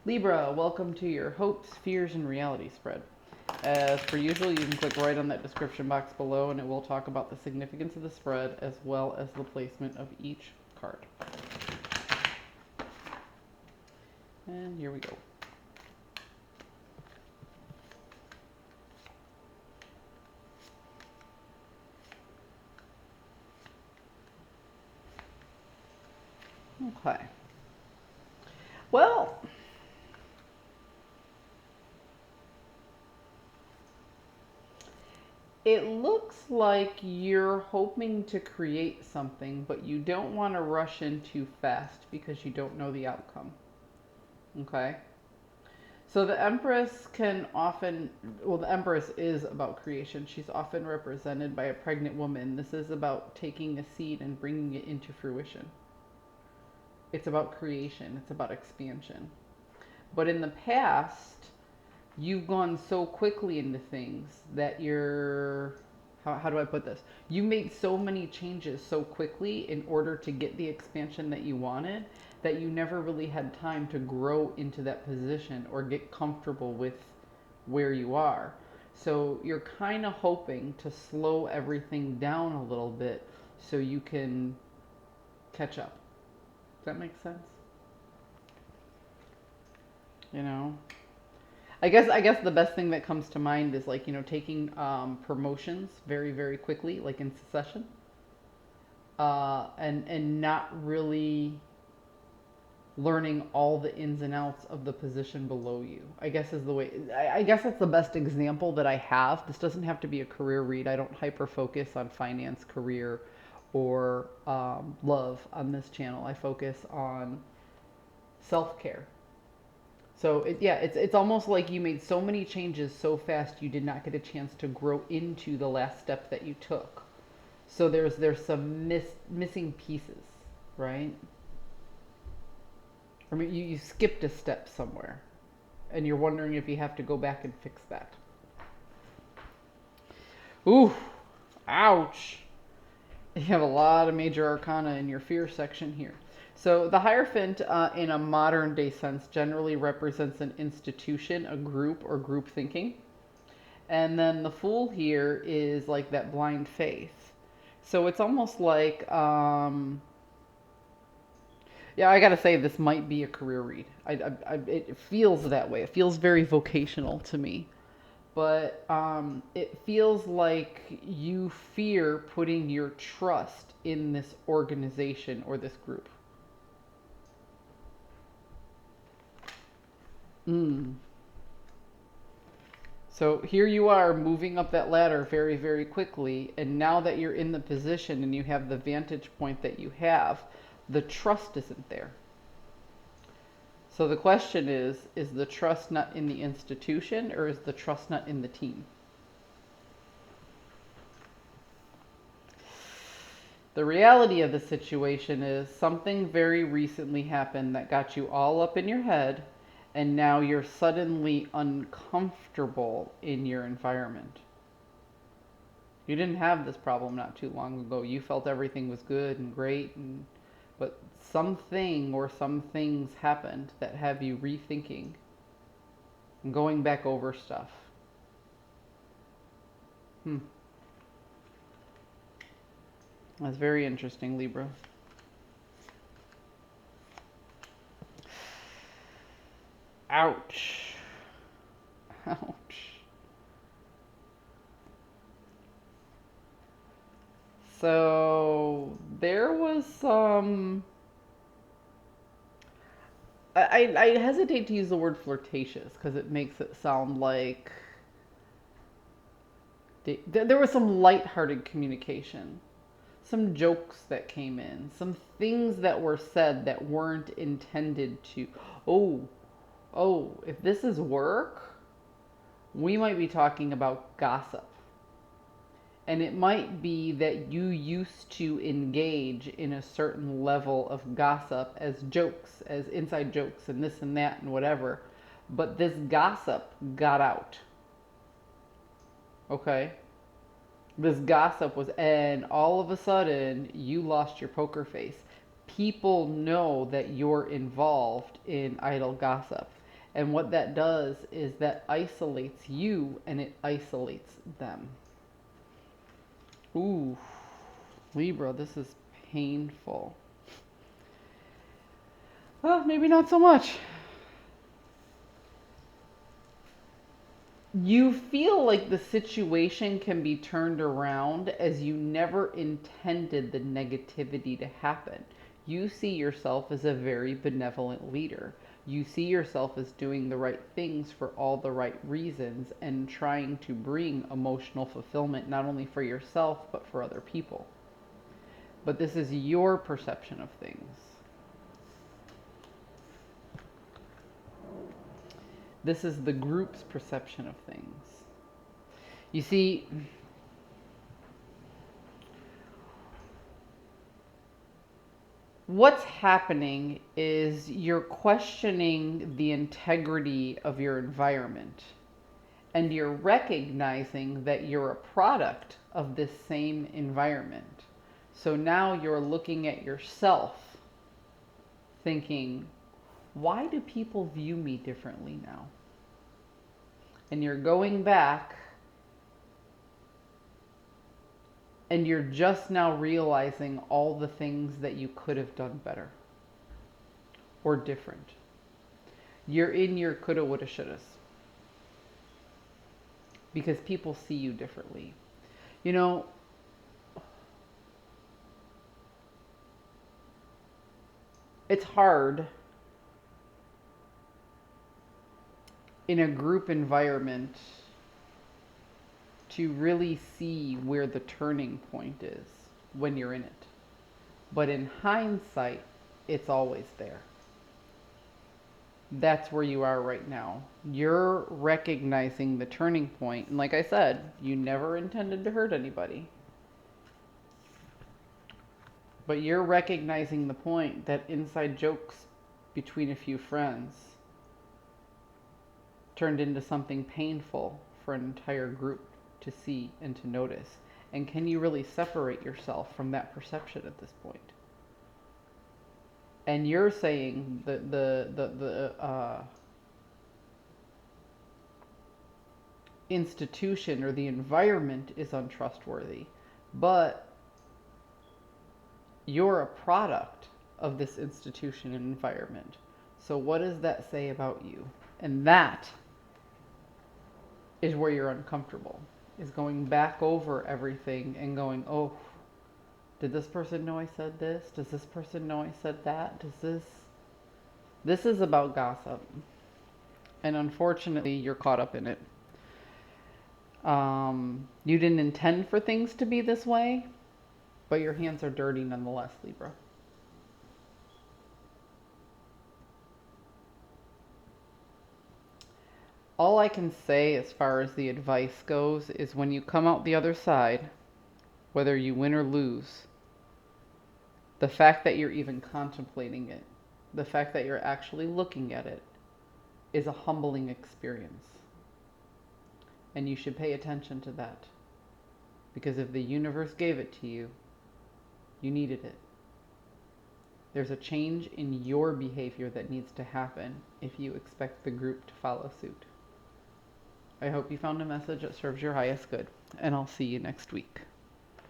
Libra, welcome to your hopes, fears, and reality spread. As per usual, you can click right on that description box below and it will talk about the significance of the spread as well as the placement of each card. And here we go. Okay. Well, it looks like you're hoping to create something, but you don't want to rush in too fast because you don't know the outcome. Okay? So the Empress can often, well, the Empress is about creation. She's often represented by a pregnant woman. This is about taking a seed and bringing it into fruition. It's about creation, it's about expansion. But in the past, you've gone so quickly into things that how do I put this? You made so many changes so quickly in order to get the expansion that you wanted that you never really had time to grow into that position or get comfortable with where you are. So you're kind of hoping to slow everything down a little bit so you can catch up. Does that make sense? You know? I guess the best thing that comes to mind is like, taking promotions very, very quickly, like in succession, and not really learning all the ins and outs of the position below you. I guess is the way. I guess that's the best example that I have. This doesn't have to be a career read. I don't hyper focus on finance, career, or love on this channel. I focus on self care. So it's almost like you made so many changes so fast you did not get a chance to grow into the last step that you took. So there's some missing pieces, right? I mean, you skipped a step somewhere, and you're wondering if you have to go back and fix that. Ooh, ouch! You have a lot of major arcana in your fear section here. So the Hierophant, in a modern day sense, generally represents an institution, a group, or group thinking. And then the Fool here is like that blind faith. So it's almost like, yeah, I gotta say this might be a career read. It feels that way. It feels very vocational to me. But it feels like you fear putting your trust in this organization or this group. Mm. So here you are moving up that ladder very, very quickly. And now that you're in the position and you have the vantage point that you have, the trust isn't there. So the question is the trust not in the institution or is the trust not in the team? The reality of the situation is something very recently happened that got you all up in your head, and now you're suddenly uncomfortable in your environment. You didn't have this problem not too long ago. You felt everything was good and great, but something or some things happened that have you rethinking and going back over stuff. That's very interesting, Libra. Ouch. Ouch. So there was some. I hesitate to use the word flirtatious because it makes it sound like there was some lighthearted communication, some jokes that came in, some things that were said that weren't intended to. Oh, if this is work, we might be talking about gossip. And it might be that you used to engage in a certain level of gossip as jokes, as inside jokes, and this and that and whatever. But this gossip got out. Okay? This gossip was, and all of a sudden, you lost your poker face. People know that you're involved in idle gossip. And what that does is that isolates you and it isolates them. Ooh, Libra, this is painful. Well, maybe not so much. You feel like the situation can be turned around as you never intended the negativity to happen. You see yourself as a very benevolent leader. You see yourself as doing the right things for all the right reasons and trying to bring emotional fulfillment not only for yourself but for other people. But this is your perception of things. This is the group's perception of things. You see, what's happening is you're questioning the integrity of your environment, and you're recognizing that you're a product of this same environment. So now you're looking at yourself thinking, why do people view me differently now? And you're going back and you're just now realizing all the things that you could have done better or different. You're in your coulda, woulda, shouldas because people see you differently. You know, it's hard in a group environment to really see where the turning point is when you're in it. But in hindsight, it's always there. That's where you are right now. You're recognizing the turning point. And like I said, you never intended to hurt anybody. But you're recognizing the point that inside jokes between a few friends turned into something painful for an entire group to see and to notice. And can you really separate yourself from that perception at this point? And you're saying the institution or the environment is untrustworthy, but you're a product of this institution and environment. So what does that say about you? And that is where you're uncomfortable, is going back over everything and going, oh, did this person know I said this? Does this person know I said that? This is about gossip. And unfortunately, you're caught up in it. You didn't intend for things to be this way, but your hands are dirty nonetheless, Libra. All I can say as far as the advice goes is when you come out the other side, whether you win or lose, the fact that you're even contemplating it, the fact that you're actually looking at it, is a humbling experience. And you should pay attention to that. Because if the universe gave it to you, you needed it. There's a change in your behavior that needs to happen if you expect the group to follow suit. I hope you found a message that serves your highest good, and I'll see you next week.